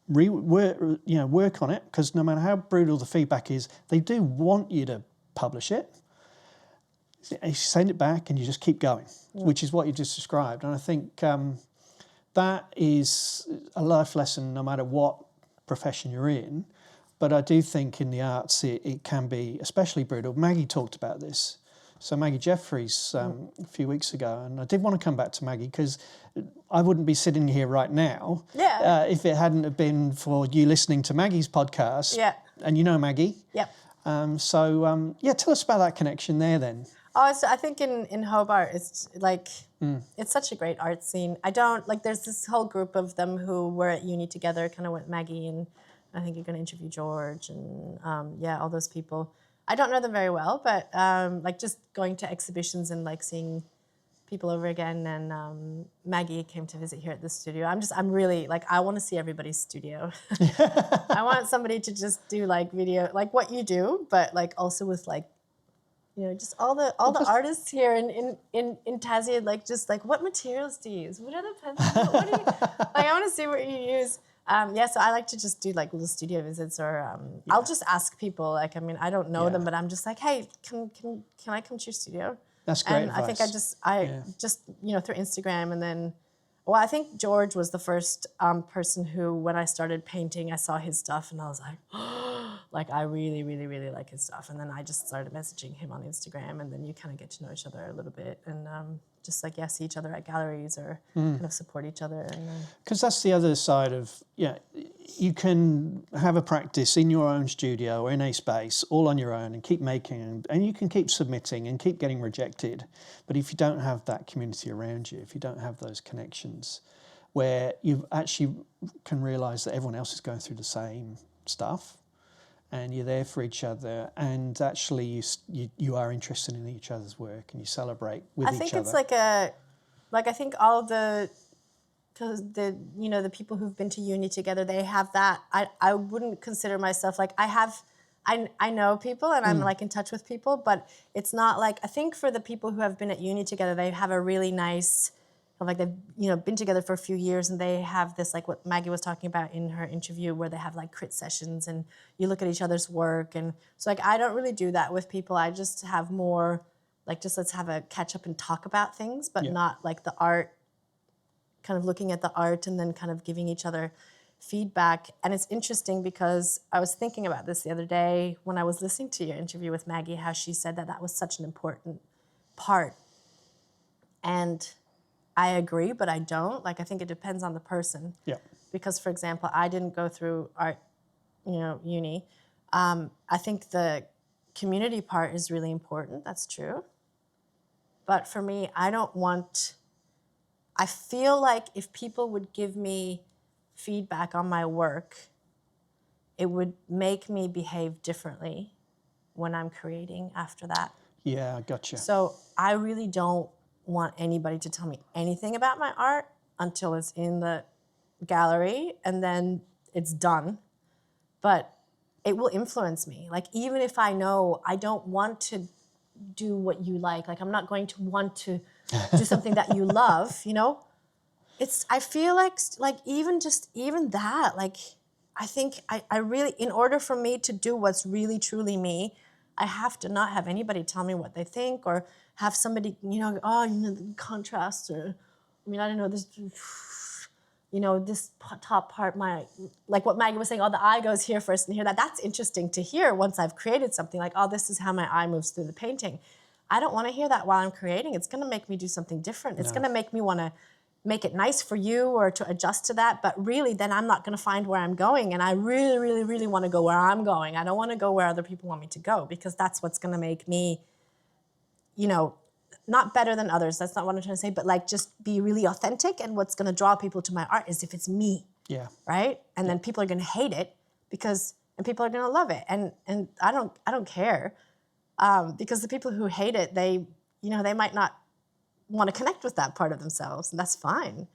Work on it, because no matter how brutal the feedback is, they do want you to publish it. You send it back and you just keep going, which is what you just described. And I think that is a life lesson no matter what profession you're in. But I do think in the arts it can be especially brutal. Maggie talked about this. So Maggie Jeffries a few weeks ago, and I did want to come back to Maggie because I wouldn't be sitting here right now if it hadn't have been for you listening to Maggie's podcast. Yeah. And you know Maggie. Yep. Tell us about that connection there then. Oh, I think in Hobart, it's like, it's such a great art scene. There's this whole group of them who were at uni together, kind of with Maggie, and I think you're going to interview George and all those people. I don't know them very well, but just going to exhibitions and like seeing people over again. And Maggie came to visit here at the studio. I'm really like, I want to see everybody's studio. I want somebody to just do like video, like what you do, but like also with like, just all the artists here in Tassie, like just like what materials do you use? What are the pencils? What do you like? I want to see what you use. So I like to just do like little studio visits, or I'll just ask people. Like, I mean, I don't know them, but I'm just like, hey, can I come to your studio? That's great And advice. I think just through Instagram, and then, well, I think George was the first person who, when I started painting, I saw his stuff and I was like, like I really, really, really like his stuff. And then I just started messaging him on Instagram, and then you kind of get to know each other a little bit, and just like, see each other at galleries, or kind of support each other. And because that's the other side of, you can have a practice in your own studio or in a space all on your own and keep making, and you can keep submitting and keep getting rejected. But if you don't have that community around you, if you don't have those connections where you actually can realise that everyone else is going through the same stuff, and you're there for each other, and actually you are interested in each other's work, and you celebrate with each other. I think it's like I think all of because the people who've been to uni together, they have that. I wouldn't consider myself like I know people, and I'm like in touch with people, but it's not like, I think for the people who have been at uni together, they have a really nice, like they've been together for a few years, and they have this, like what Maggie was talking about in her interview, where they have like crit sessions and you look at each other's work. And so like I don't really do that with people. I just have more like, just let's have a catch up and talk about things, but not like the art, kind of looking at the art and then kind of giving each other feedback. And it's interesting because I was thinking about this the other day when I was listening to your interview with Maggie, how she said that was such an important part. And I agree, but I don't. Like, I think it depends on the person. Yeah. Because, for example, I didn't go through art, uni. I think the community part is really important. That's true. But for me, I feel like if people would give me feedback on my work, it would make me behave differently when I'm creating after that. Yeah, I gotcha. So I really don't want anybody to tell me anything about my art until it's in the gallery, and then it's done. But it will influence me. Like, even if I know I don't want to do what you like I'm not going to want to do something that you love, I feel like even that, like, I think I really, in order for me to do what's really truly me, I have to not have anybody tell me what they think, or have somebody, the contrast, or, I don't know, this, this top part, like what Maggie was saying, the eye goes here first and here. That's interesting to hear once I've created something, like, this is how my eye moves through the painting. I don't want to hear that while I'm creating. It's going to make me do something different. It's going to make me want to make it nice for you, or to adjust to that. But really, then I'm not going to find where I'm going. And I really, really, really want to go where I'm going. I don't want to go where other people want me to go, because that's what's going to make me, not better than others. That's not what I'm trying to say, but like, just be really authentic. And what's going to draw people to my art is if it's me. Yeah. Right? And then people are going to hate it and people are going to love it. And I don't care. Because the people who hate it, they might not want to connect with that part of themselves, and that's fine.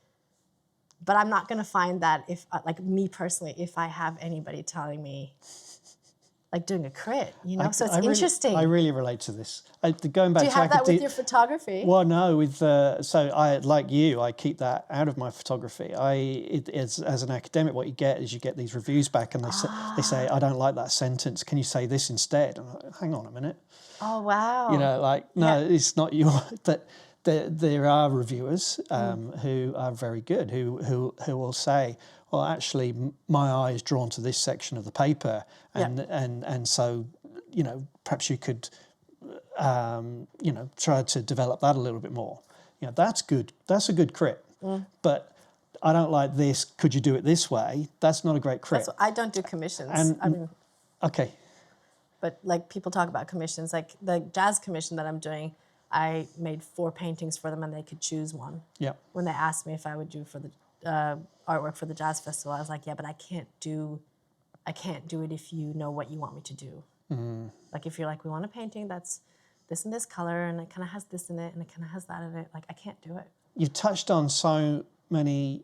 But I'm not going to find that if, like, me personally, if I have anybody telling me, like, doing a crit, so it's interesting. I really relate to this. Going back, do you have that with your photography? Well, no, like you, I keep that out of my photography. As an academic, what you get is these reviews back, and they say, I don't like that sentence. Can you say this instead? I'm like, hang on a minute. Oh, wow. No, it's not that. There are reviewers who are very good, who will say, well, actually, my eye is drawn to this section of the paper, and so, perhaps you could, try to develop that a little bit more. That's good. That's a good crit. But I don't like this. Could you do it this way? That's not a great crit. I don't do commissions. Okay. But like, people talk about commissions, like the jazz commission that I'm doing. I made 4 paintings for them, and they could choose one. Yeah. When they asked me if I would do for the artwork for the jazz festival, I was like, yeah, but I can't do it if you know what you want me to do. Like, if you're like, we want a painting that's this and this color, and it kind of has this in it, and it kind of has that in it, like, I can't do it. You've touched on so many.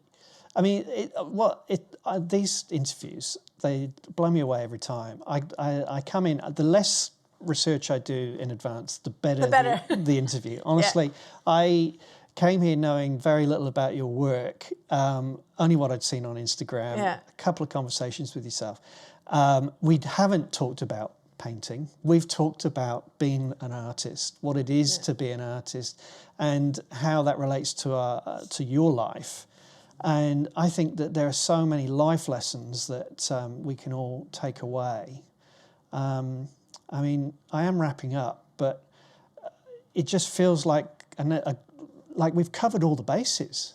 These interviews, they blow me away every time. I come in, the less research I do in advance, the better. The interview. Honestly, I came here knowing very little about your work, only what I'd seen on Instagram, a couple of conversations with yourself. We haven't talked about painting. We've talked about being an artist, what it is to be an artist, and how that relates to your life. And I think that there are so many life lessons that we can all take away. I mean, I am wrapping up, but it just feels like we've covered all the bases.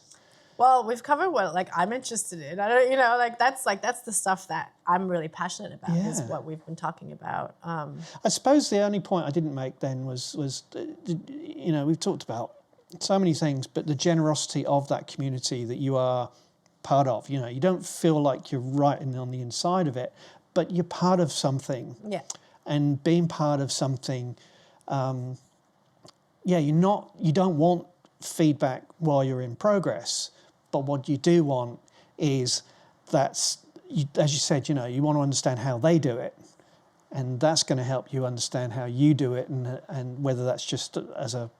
Well, we've covered what I'm interested in. I don't, that's the stuff that I'm really passionate about. Is what we've been talking about. I suppose the only point I didn't make then was we've talked about so many things, but the generosity of that community that you are part of. You don't feel like you're right on the inside of it, but you're part of something. Yeah. And being part of something, you don't want feedback while you're in progress. But what you do want is as you said, you want to understand how they do it, and that's going to help you understand how you do it, and whether that's just as a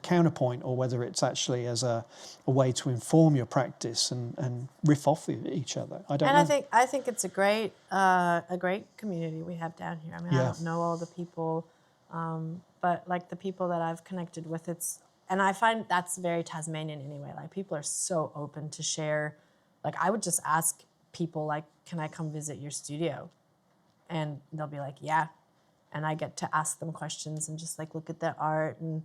counterpoint or whether it's actually as a way to inform your practice and riff off of each other. I don't know. I think it's a great community we have down here. I mean, I don't know all the people, but the people that I've connected with, and I find that's very Tasmanian anyway. People are so open to share. I would just ask people, can I come visit your studio? And they'll be like, yeah. And I get to ask them questions and just look at their art, and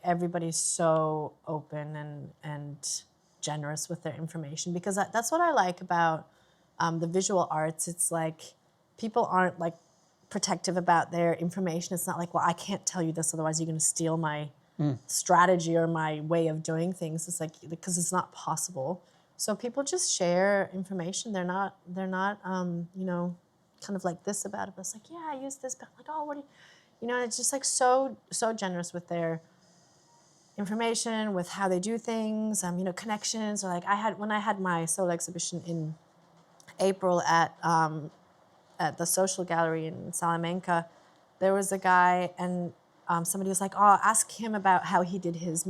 everybody's so open and generous with their information, because that's what I like about the visual arts. It's people aren't protective about their information. It's not well, I can't tell you this, otherwise you're going to steal my strategy or my way of doing things. It's because it's not possible. So people just share information. They're not kind of this about it, but it's I use this, but oh, what do you, it's just so generous with their information, with how they do things, connections. Or when I had my solo exhibition in April at the Social Gallery in Salamanca, there was a guy, and somebody was oh, ask him about how he did his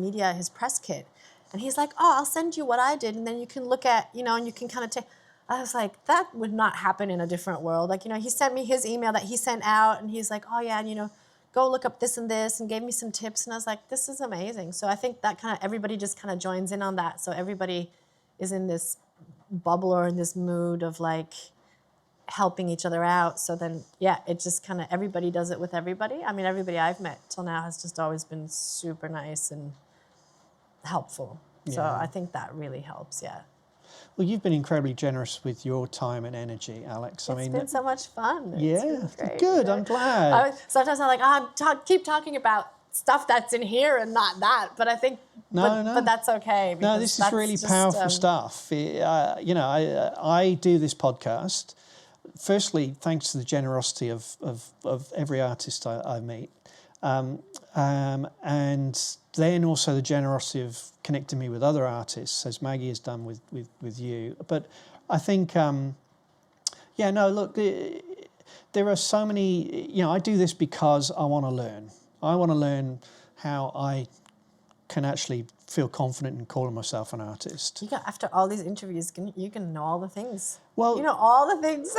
press kit. And he's oh, I'll send you what I did, and then you can look at, and you can kind of take. I was that would not happen in a different world. He sent me his email that he sent out, and he's oh yeah, and go look up this and this, and gave me some tips, and I was this is amazing. So I think that kind of everybody just kind of joins in on that. So everybody is in this bubble or in this mood of helping each other out. So then, it just kind of, everybody does it with everybody. I mean, everybody I've met till now has just always been super nice and helpful. Yeah. So I think that really helps, Well, you've been incredibly generous with your time and energy, Aleks. It's been so much fun. It's great. Good, I'm glad. Sometimes I'm keep talking about stuff that's in here and not that, but I think, but that's okay. No, this is really powerful stuff. I do this podcast, firstly, thanks to the generosity of every artist I meet, and then also the generosity of connecting me with other artists, as Maggie has done with you. But I think, look, there are so many, I do this because I want to learn. I want to learn how I can actually feel confident in calling myself an artist. After all these interviews, you can know all the things. Well, you know all the things.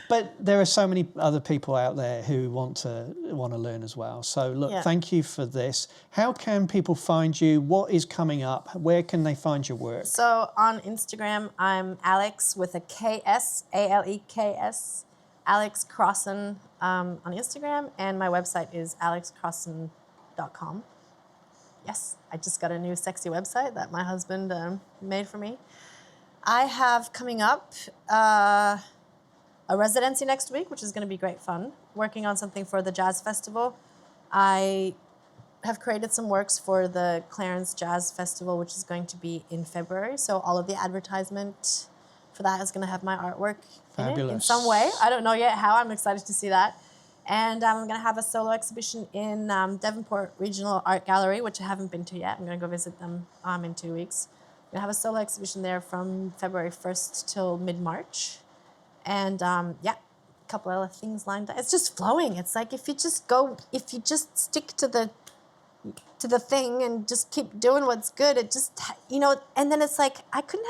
But there are so many other people out there who want to learn as well. So look, thank you for this. How can people find you? What is coming up? Where can they find your work? So on Instagram, I'm Aleks with a K-S, A-L-E-K-S, Aleks Crossan on Instagram, and my website is alekscrossan.com. Yes, I just got a new sexy website that my husband made for me. I have coming up a residency next week, which is going to be great fun, working on something for the Jazz Festival. I have created some works for the Clarence Jazz Festival, which is going to be in February. So all of the advertisement for that is going to have my artwork in it in some way. I don't know yet how. I'm excited to see that. And I'm going to have a solo exhibition in Devonport Regional Art Gallery, which I haven't been to yet. I'm going to go visit them in 2 weeks. I'm going to have a solo exhibition there from February 1st till mid-March. And a couple other things lined up. It's just flowing. It's if you just stick to the thing and just keep doing what's good, it just, and then it's I couldn't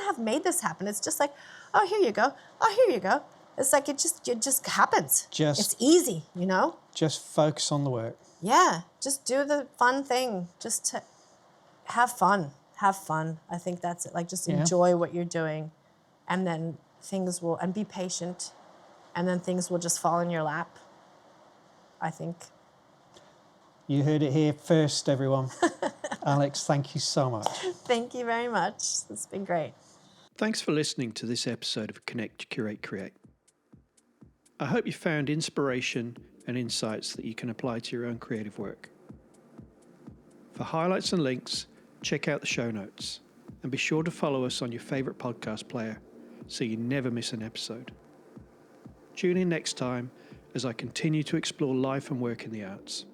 have made this happen. It's just oh, here you go. Oh, here you go. It's like it just happens. Just- it's easy, you know? Just focus on the work. Yeah, just do the fun thing. Just to have fun. Have fun. I think that's it. Like, just enjoy what you're doing, and then things will, and be patient, and then things will just fall in your lap, I think. You heard it here first, everyone. Aleks, thank you so much. Thank you very much. It's been great. Thanks for listening to this episode of Connect, Curate, Create. I hope you found inspiration and insights that you can apply to your own creative work. For highlights and links, check out the show notes, and be sure to follow us on your favourite podcast player so you never miss an episode. Tune in next time as I continue to explore life and work in the arts.